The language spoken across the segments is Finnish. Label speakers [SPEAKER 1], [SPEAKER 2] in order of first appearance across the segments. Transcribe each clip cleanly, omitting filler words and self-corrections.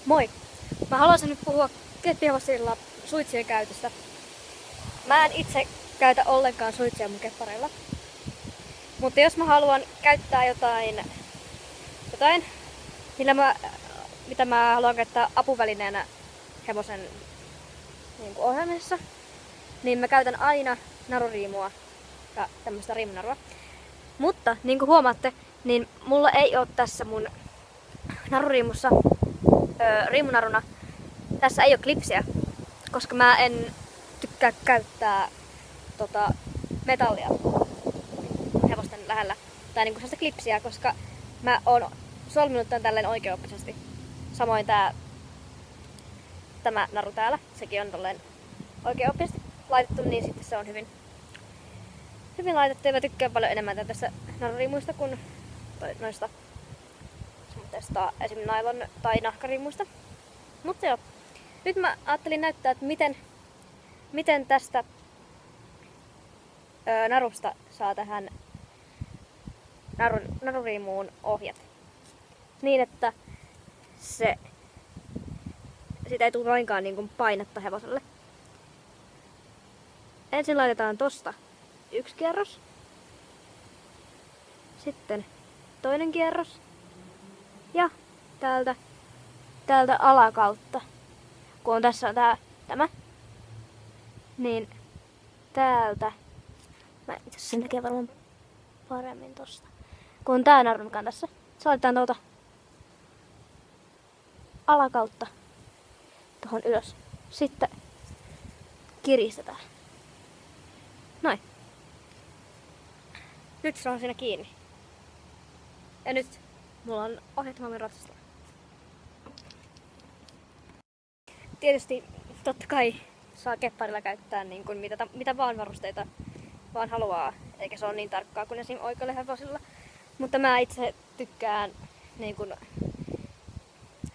[SPEAKER 1] Moi! Mä haluaisin nyt puhua keppihevosilla suitsien käytöstä. Mä en itse käytä ollenkaan suitsia mun keppareilla. Mutta jos mä haluan käyttää jotain mitä mä haluan käyttää apuvälineenä hevosen ohjaamisessa, niin mä käytän aina naruriimua ja tämmöstä riimunarua. Mutta niin kuin huomaatte, niin mulla ei oo tässä mun naruriimussa riimunaruna, tässä ei oo klipsiä, koska mä en tykkää käyttää metallia hevosten lähellä. Tai niinku sellaista klipsiä, koska mä oon solminut tän tälleen oikeaoppisesti. Samoin tämä naru täällä, sekin on tolleen oikeaoppisesti laitettu, niin sitten se on hyvin laitettu. Ja mä tykkään paljon enemmän tästä naruriimuista kuin noista esim. Nailon tai nahkariimuista. Mutta joo, nyt mä ajattelin näyttää, että miten tästä narusta saa tähän naruriimuun ohjat. Niin, että siitä ei tule lainkaan niin kuin painetta hevoselle. Ensin laitetaan tosta yksi kierros. Sitten toinen kierros. Ja täältä alakautta, kun on tässä on tämä, niin täältä, mä itse asiassa sen näkee varmaan paremmin tosta, kun on tää narru, mikä on tässä, se laitetaan tuolta alakautta tohon ylös. Sitten kiristetään. Noin. Nyt se on siinä kiinni. Ja nyt mulla on ohjattomamme ratsasta. Tietysti totta kai saa kepparilla käyttää niin kuin mitä vaan varusteita vaan haluaa, eikä se ole niin tarkkaa kuin esim. Oikealla hevosilla. Mutta mä itse tykkään niin kuin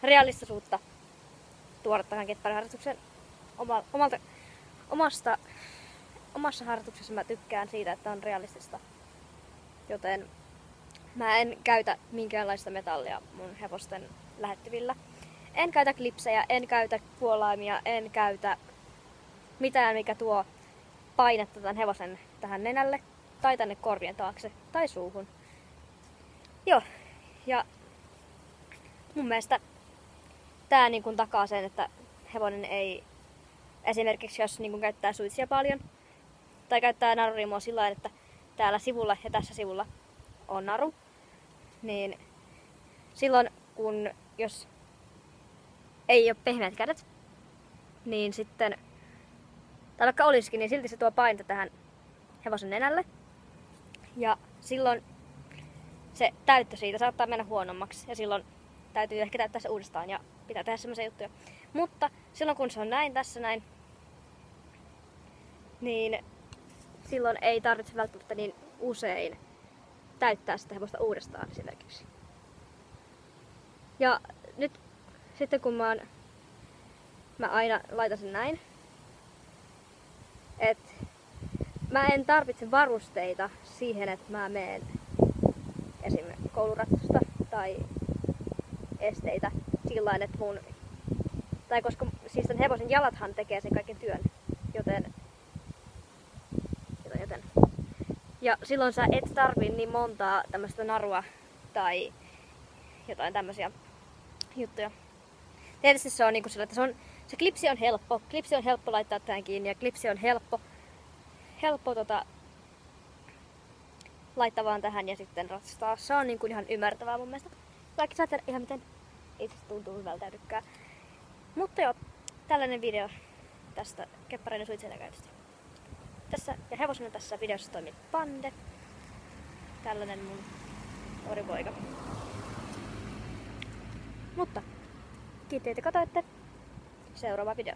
[SPEAKER 1] realistisuutta tuoda tähän keppariharrastukseen. Omassa harrastuksessa mä tykkään siitä, että on realistista. Joten mä en käytä minkäänlaista metallia mun hevosten lähettyvillä. En käytä klipsejä, en käytä kuolaimia, en käytä mitään, mikä tuo painetta tämän hevosen tähän nenälle tai tänne korvien taakse tai suuhun. Joo, ja mun mielestä tää niin kuin takaa sen, että hevonen ei, esimerkiksi jos niin kuin käyttää suitsia paljon tai käyttää naruriimua sillä tavalla, että täällä sivulla ja tässä sivulla on naru, niin silloin jos ei ole pehmeät kädet, niin sitten, tai vaikka olisikin, niin silti se tuo painetta tähän hevosen nenälle. Ja silloin se täyttö siitä saattaa mennä huonommaksi ja silloin täytyy ehkä täyttää se uudestaan ja pitää tehdä semmoisia juttuja. Mutta silloin kun se on näin, tässä näin, niin silloin ei tarvitse välttämättä niin usein täyttää sitä hevosta uudestaan esimerkiksi. Ja nyt sitten kun mä aina laitan sen näin, että mä en tarvitse varusteita siihen, että mä meen esim. Kouluratsusta tai esteitä sillain, että koska siis tämän hevosen jalathan tekee sen kaiken työn, joten. Ja silloin sä et tarvii niin montaa tämmöistä narua tai jotain tämmöisiä juttuja. Tietysti se on niinku sillä, että se klipsi on helppo. Klipsi on helppo laittaa tähän kiinni ja klipsi on helppo laittaa vaan tähän ja sitten ratsastaa. Se on niinku ihan ymmärtävää mun mielestä. Kaikki saa tehdä ihan miten itse tuntuu hyvältä ja tykkää. Mutta joo, tällainen video tästä keppareiden suitsien käytöstä. Tässä ja hevosena tässä videossa toimii Pande. Tällainen mun nuori poika. Mutta kiitos, että katsoitte. Seuraava video.